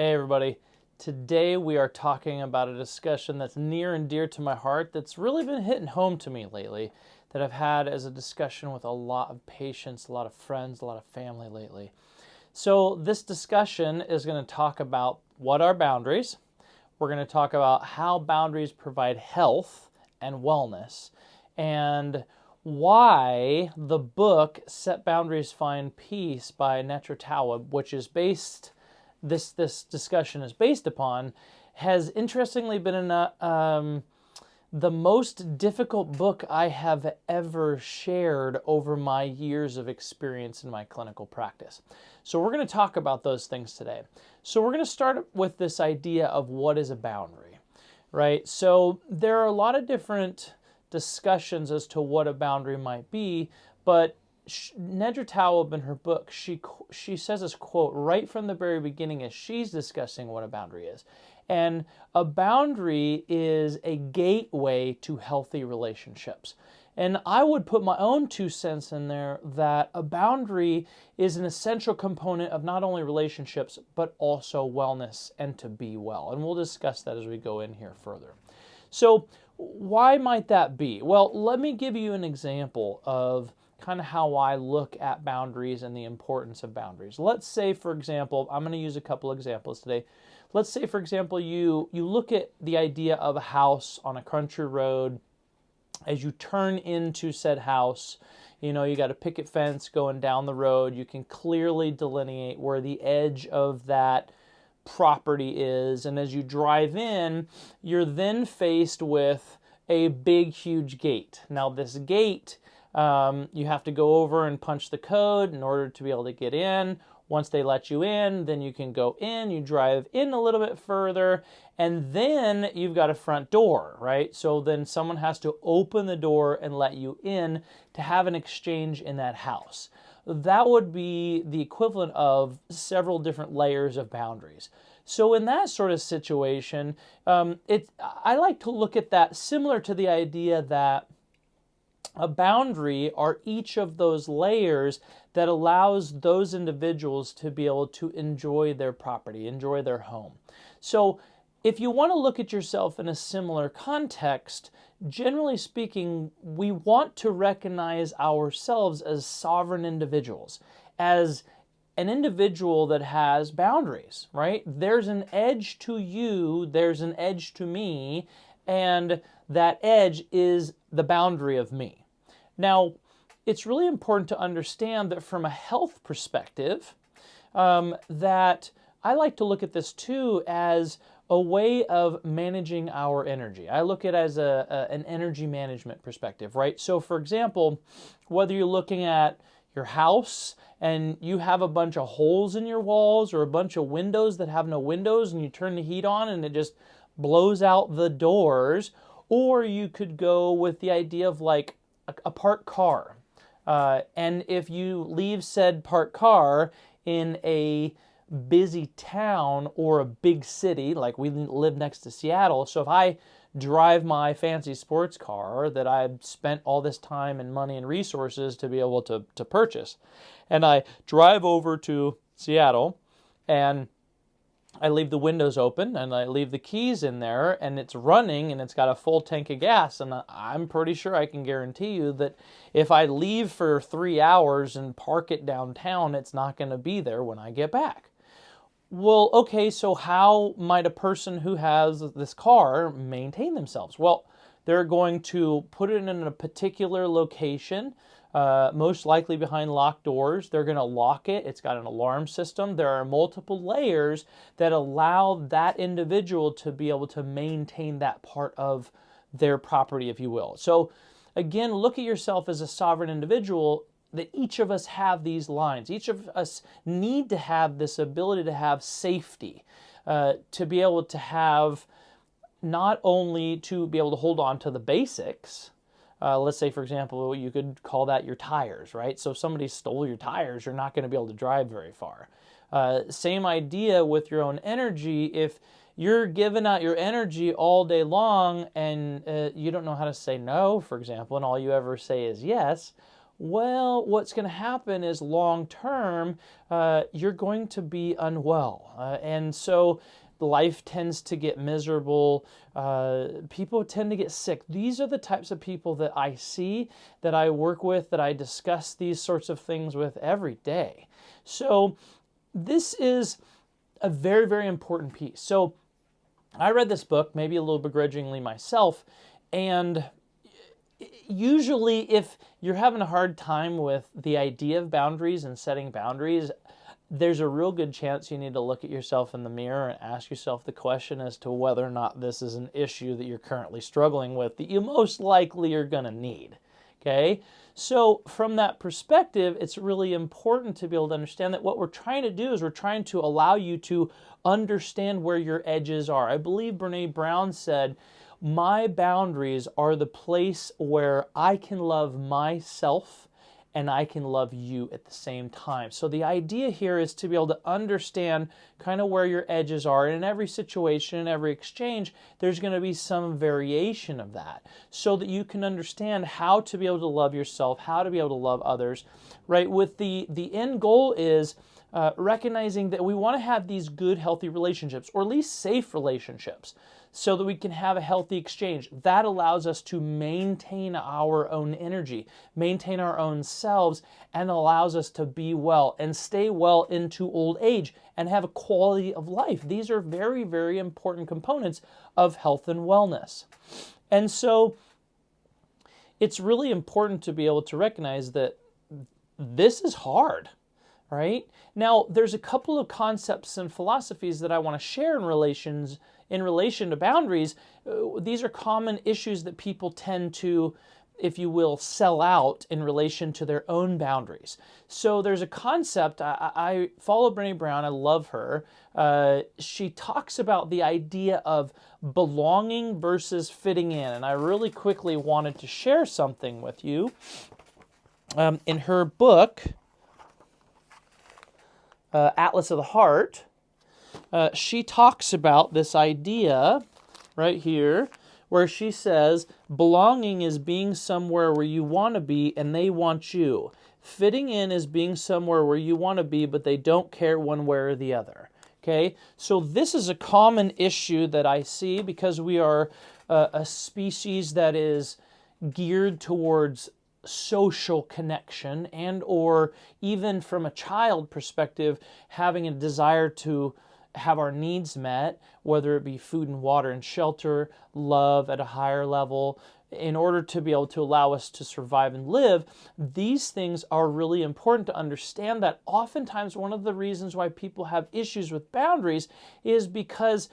Hey everybody. Today we are talking about a discussion that's near and dear to my heart that's really been hitting home to me lately, that I've had as a discussion with a lot of patients, a lot of friends, a lot of family lately. So this discussion is going to talk about what are boundaries. We're going to talk about how boundaries provide health and wellness, and why the book Set Boundaries Find Peace by Nettra Tawwab, which is based this discussion is based upon, has interestingly been the most difficult book I have ever shared over my years of experience in my clinical practice. So we're going to talk about those things today. So we're going to start with this idea of what is a boundary, right? So there are a lot of different discussions as to what a boundary might be, but Nettra Tawwab in her book, she says this quote right from the very beginning as she's discussing what a boundary is. And a boundary is a gateway to healthy relationships. And I would put my own 2 cents in there that a boundary is an essential component of not only relationships, but also wellness and to be well. And we'll discuss that as we go in here further. So why might that be? Well, let me give you an example of kind of how I look at boundaries and the importance of boundaries. Let's say, for example, I'm going to use a couple examples today. Let's say, for example, you look at the idea of a house on a country road. As you turn into said house, you got a picket fence going down the road. You can clearly delineate where the edge of that property is. And as you drive in, you're then faced with a big, huge gate. Now, this gate, you have to go over and punch the code in order to be able to get in. Once they let you in, then you can go in, you drive in a little bit further, and then you've got a front door, right? So then someone has to open the door and let you in to have an exchange in that house. That would be the equivalent of several different layers of boundaries. So in that sort of situation, I like to look at that similar to the idea that a boundary are each of those layers that allows those individuals to be able to enjoy their property, enjoy their home. So if you want to look at yourself in a similar context, generally speaking, we want to recognize ourselves as sovereign individuals, as an individual that has boundaries, right? There's an edge to you, there's an edge to me, and that edge is the boundary of me. Now, it's really important to understand that from a health perspective, that I like to look at this too as a way of managing our energy. I look at it as an energy management perspective, right? So for example, whether you're looking at your house and you have a bunch of holes in your walls or a bunch of windows that have no windows and you turn the heat on and it just blows out the doors, or you could go with the idea of like a parked car. And if you leave said parked car in a busy town or a big city, like we live next to Seattle, so if I drive my fancy sports car that I've spent all this time and money and resources to be able to purchase, and I drive over to Seattle and I leave the windows open and I leave the keys in there and it's running and it's got a full tank of gas, and I'm pretty sure I can guarantee you that if I leave for 3 hours and park it downtown, it's not going to be there when I get back. Well, okay, so how might a person who has this car maintain themselves? Well, they're going to put it in a particular location, most likely behind locked doors. They're going to lock it. It's got an alarm system. There are multiple layers that allow that individual to be able to maintain that part of their property, if you will. So again, look at yourself as a sovereign individual, that each of us have these lines. Each of us need to have this ability to have safety, to be able to have not only to be able to hold on to the basics. Let's say, for example, you could call that your tires, right? So if somebody stole your tires, you're not going to be able to drive very far. Same idea with your own energy. If you're giving out your energy all day long and you don't know how to say no, for example, and all you ever say is yes, well, what's going to happen is long term, you're going to be unwell. And so life tends to get miserable. People tend to get sick. These are the types of people that I see, that I work with, that I discuss these sorts of things with every day. So this is a very, very important piece. So I read this book, maybe a little begrudgingly myself, and usually if you're having a hard time with the idea of boundaries and setting boundaries, there's a real good chance you need to look at yourself in the mirror and ask yourself the question as to whether or not this is an issue that you're currently struggling with that you most likely are going to need. Okay? So from that perspective, it's really important to be able to understand that what we're trying to do is we're trying to allow you to understand where your edges are. I believe Brene Brown said, my boundaries are the place where I can love myself and I can love you at the same time. So the idea here is to be able to understand kind of where your edges are. And in every situation, in every exchange, there's going to be some variation of that so that you can understand how to be able to love yourself, how to be able to love others, right? With the end goal is recognizing that we want to have these good, healthy relationships, or at least safe relationships, so that we can have a healthy exchange. That allows us to maintain our own energy, maintain our own selves, and allows us to be well and stay well into old age and have a quality of life. These are very, very important components of health and wellness. And so it's really important to be able to recognize that this is hard. Right? Now, there's a couple of concepts and philosophies that I want to share in relation to boundaries. These are common issues that people tend to, if you will, sell out in relation to their own boundaries. So there's a concept, I follow Brene Brown, I love her. She talks about the idea of belonging versus fitting in. And I really quickly wanted to share something with you. In her book, Atlas of the Heart, she talks about this idea right here where she says, belonging is being somewhere where you want to be and they want you. Fitting in is being somewhere where you want to be but they don't care one way or the other. Okay, so this is a common issue that I see because we are a species that is geared towards social connection, and or even from a child perspective, having a desire to have our needs met, whether it be food and water and shelter, love at a higher level, in order to be able to allow us to survive and live. These things are really important to understand, that oftentimes one of the reasons why people have issues with boundaries is because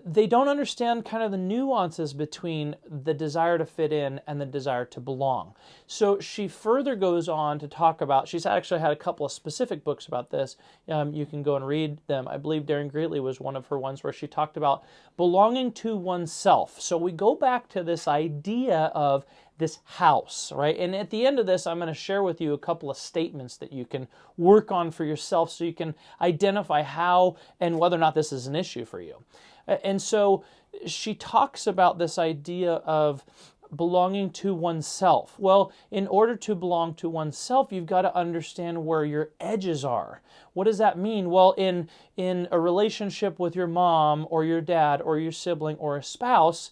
they don't understand kind of the nuances between the desire to fit in and the desire to belong. So she further goes on to talk about, she's actually had a couple of specific books about this. You can go and read them. I believe Darren Greatley was one of her ones where she talked about belonging to oneself. So we go back to this idea of this house, right? And at the end of this, I'm going to share with you a couple of statements that you can work on for yourself so you can identify how and whether or not this is an issue for you. And so she talks about this idea of belonging to oneself. Well, in order to belong to oneself, you've got to understand where your edges are. What does that mean? Well, in a relationship with your mom or your dad or your sibling or a spouse,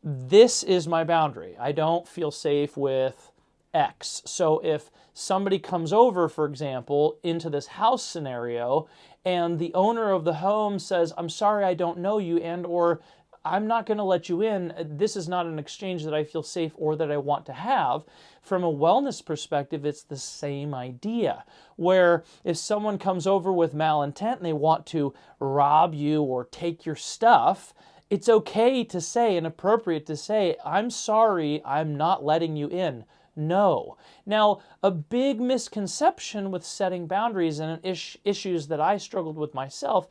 this is my boundary. I don't feel safe with X. So if somebody comes over, for example, into this house scenario, and the owner of the home says, I'm sorry, I don't know you, and or I'm not going to let you in, this is not an exchange that I feel safe or that I want to have. From a wellness perspective, it's the same idea, where if someone comes over with malintent and they want to rob you or take your stuff, it's okay to say and appropriate to say, I'm sorry, I'm not letting you in. No. Now, a big misconception with setting boundaries and issues that I struggled with myself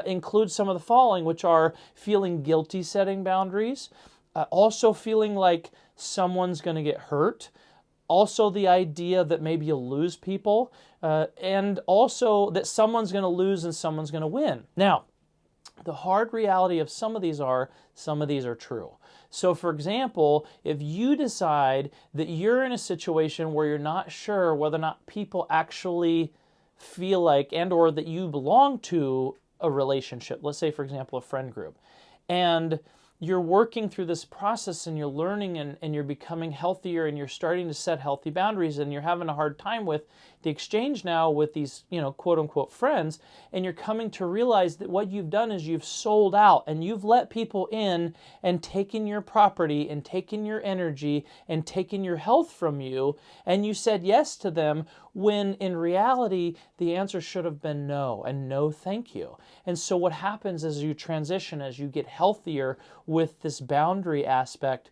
include some of the following, which are feeling guilty setting boundaries, also feeling like someone's going to get hurt, also the idea that maybe you'll lose people, and also that someone's going to lose and someone's going to win. Now, The hard reality of some of these are true. So for example, if you decide that you're in a situation where you're not sure whether or not people actually feel like and or that you belong to a relationship, let's say for example a friend group, and you're working through this process and you're learning and you're becoming healthier and you're starting to set healthy boundaries and you're having a hard time with the exchange now with these, quote unquote friends, and you're coming to realize that what you've done is you've sold out and you've let people in and taken your property and taken your energy and taken your health from you, and you said yes to them when in reality the answer should have been no, and no thank you. And so what happens as you transition, as you get healthier with this boundary aspect,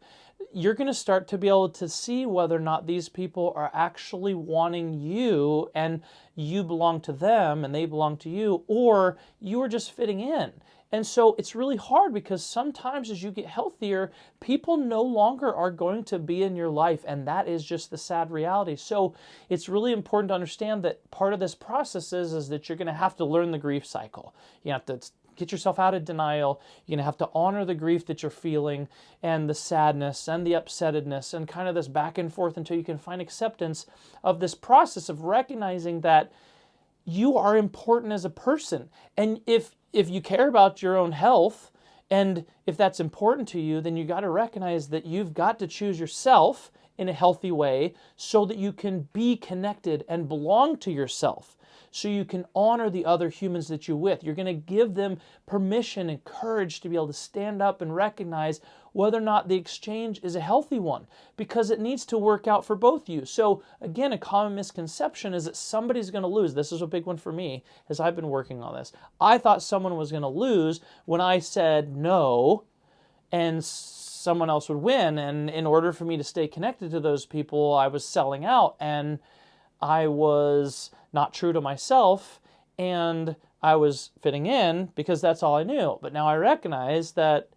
you're going to start to be able to see whether or not these people are actually wanting you and you belong to them and they belong to you, or you are just fitting in. And so it's really hard because sometimes as you get healthier, people no longer are going to be in your life, and that is just the sad reality. So it's really important to understand that part of this process is that you're going to have to learn the grief cycle. You have to get yourself out of denial. You're going to have to honor the grief that you're feeling and the sadness and the upsettedness and kind of this back and forth until you can find acceptance of this process of recognizing that you are important as a person. And if you care about your own health, and if that's important to you, then you got to recognize that you've got to choose yourself in a healthy way so that you can be connected and belong to yourself, so you can honor the other humans that you're with. You're going to give them permission and courage to be able to stand up and recognize whether or not the exchange is a healthy one, because it needs to work out for both of you. So again, a common misconception is that somebody's going to lose. This is a big one for me as I've been working on this. I thought someone was going to lose when I said no and someone else would win. And in order for me to stay connected to those people, I was selling out and I was not true to myself, and I was fitting in because that's all I knew. But now I recognize that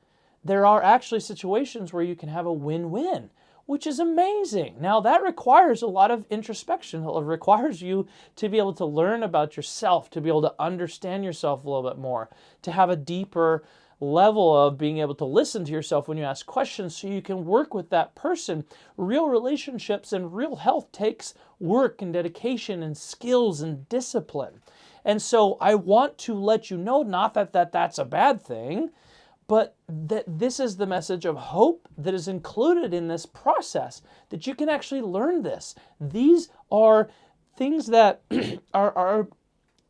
there are actually situations where you can have a win-win, which is amazing. Now that requires a lot of introspection. It requires you to be able to learn about yourself, to be able to understand yourself a little bit more, to have a deeper level of being able to listen to yourself when you ask questions so you can work with that person. Real relationships and real health takes work and dedication and skills and discipline. And so I want to let you know, not that that's a bad thing, but that this is the message of hope that is included in this process, that you can actually learn this. These are things that are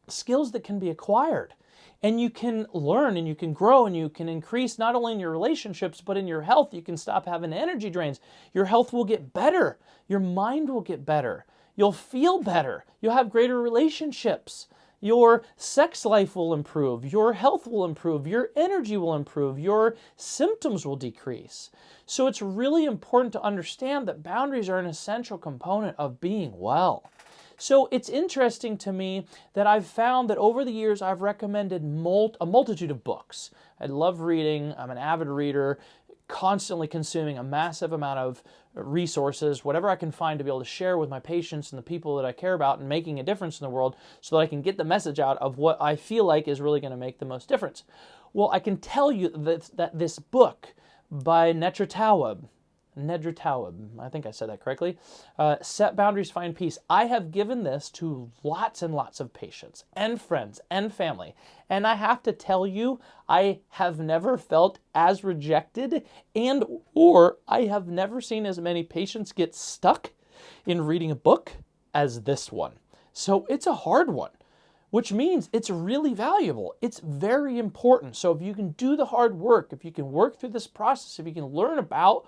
skills that can be acquired. And you can learn and you can grow and you can increase not only in your relationships, but in your health. You can stop having energy drains. Your health will get better. Your mind will get better. You'll feel better. You'll have greater relationships. Your sex life will improve. Your health will improve. Your energy will improve. Your symptoms will decrease. So it's really important to understand that boundaries are an essential component of being well. So it's interesting to me that I've found that over the years I've recommended a multitude of books. I love reading. I'm an avid reader, constantly consuming a massive amount of resources, whatever I can find to be able to share with my patients and the people that I care about and making a difference in the world so that I can get the message out of what I feel like is really going to make the most difference. Well, I can tell you that this book by Nedra Tawwab, I think I said that correctly, Set Boundaries, Find Peace. I have given this to lots and lots of patients and friends and family. And I have to tell you, I have never felt as rejected or I have never seen as many patients get stuck in reading a book as this one. So it's a hard one, which means it's really valuable. It's very important. So if you can do the hard work, if you can work through this process, if you can learn about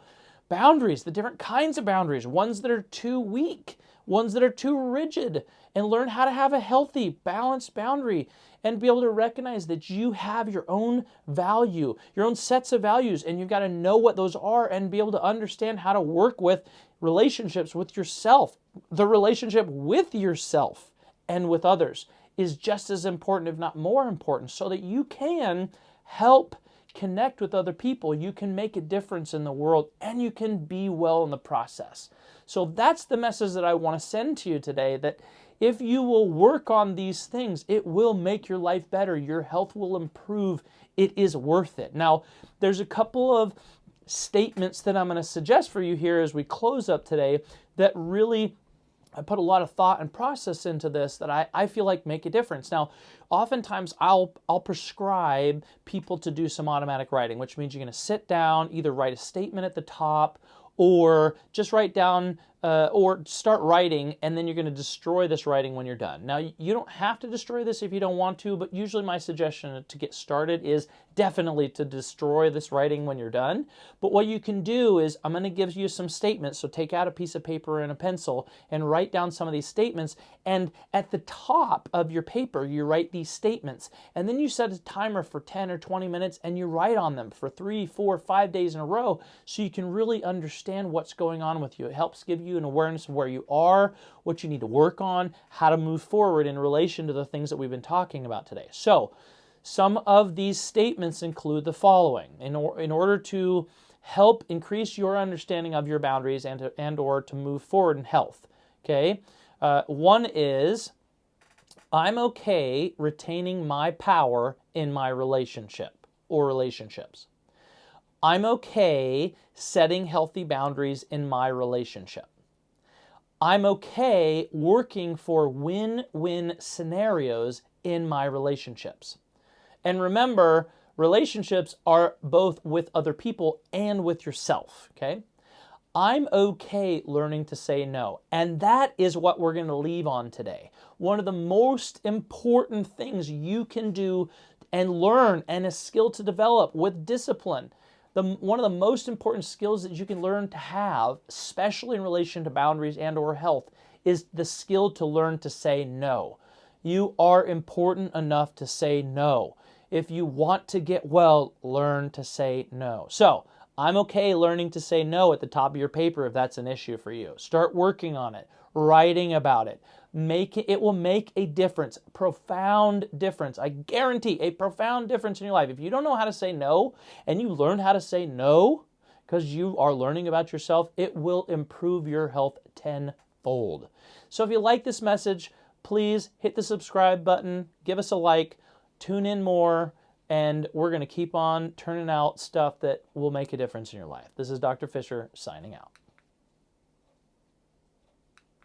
boundaries, the different kinds of boundaries, ones that are too weak, ones that are too rigid, and learn how to have a healthy, balanced boundary and be able to recognize that you have your own value, your own sets of values, and you've got to know what those are and be able to understand how to work with relationships with yourself. The relationship with yourself and with others is just as important, if not more important, so that you can help connect with other people, you can make a difference in the world, and you can be well in the process. So that's the message that I want to send to you today, that If you will work on these things, it will make your life better. Your health will improve. It is worth it. Now, there's a couple of statements that I'm going to suggest for you here as we close up today that really, I put a lot of thought and process into this that I feel like make a difference. Now, oftentimes I'll prescribe people to do some automatic writing, which means you're going to sit down, either write a statement at the top or just write down or start writing, and then you're going to destroy this writing when you're done. Now, you don't have to destroy this if you don't want to, but usually my suggestion to get started is definitely to destroy this writing when you're done. But what you can do is I'm going to give you some statements. So take out a piece of paper and a pencil and write down some of these statements. And at the top of your paper, you write these statements. And then you set a timer for 10 or 20 minutes and you write on them for 3, 4, 5 days in a row so you can really understand what's going on with you. It helps give you an awareness of where you are, what you need to work on, how to move forward in relation to the things that we've been talking about today. So, some of these statements include the following. In order to help increase your understanding of your boundaries and or to move forward in health. Okay, one is, I'm okay retaining my power in my relationship or relationships. I'm okay setting healthy boundaries in my relationship. I'm okay working for win-win scenarios in my relationships. And remember, relationships are both with other people and with yourself, okay? I'm okay learning to say no. And that is what we're going to leave on today. One of the most important things you can do and learn, and a skill to develop with discipline. One of the most important skills that you can learn to have, especially in relation to boundaries and or health, is the skill to learn to say no. You are important enough to say no. If you want to get well, learn to say no. So, I'm okay learning to say no at the top of your paper if that's an issue for you. Start working on it, writing about it. It will make a difference, profound difference. I guarantee a profound difference in your life. If you don't know how to say no and you learn how to say no because you are learning about yourself, it will improve your health tenfold. So if you like this message, please hit the subscribe button, give us a like, tune in more, and we're going to keep on turning out stuff that will make a difference in your life. This is Dr. Fisher signing out.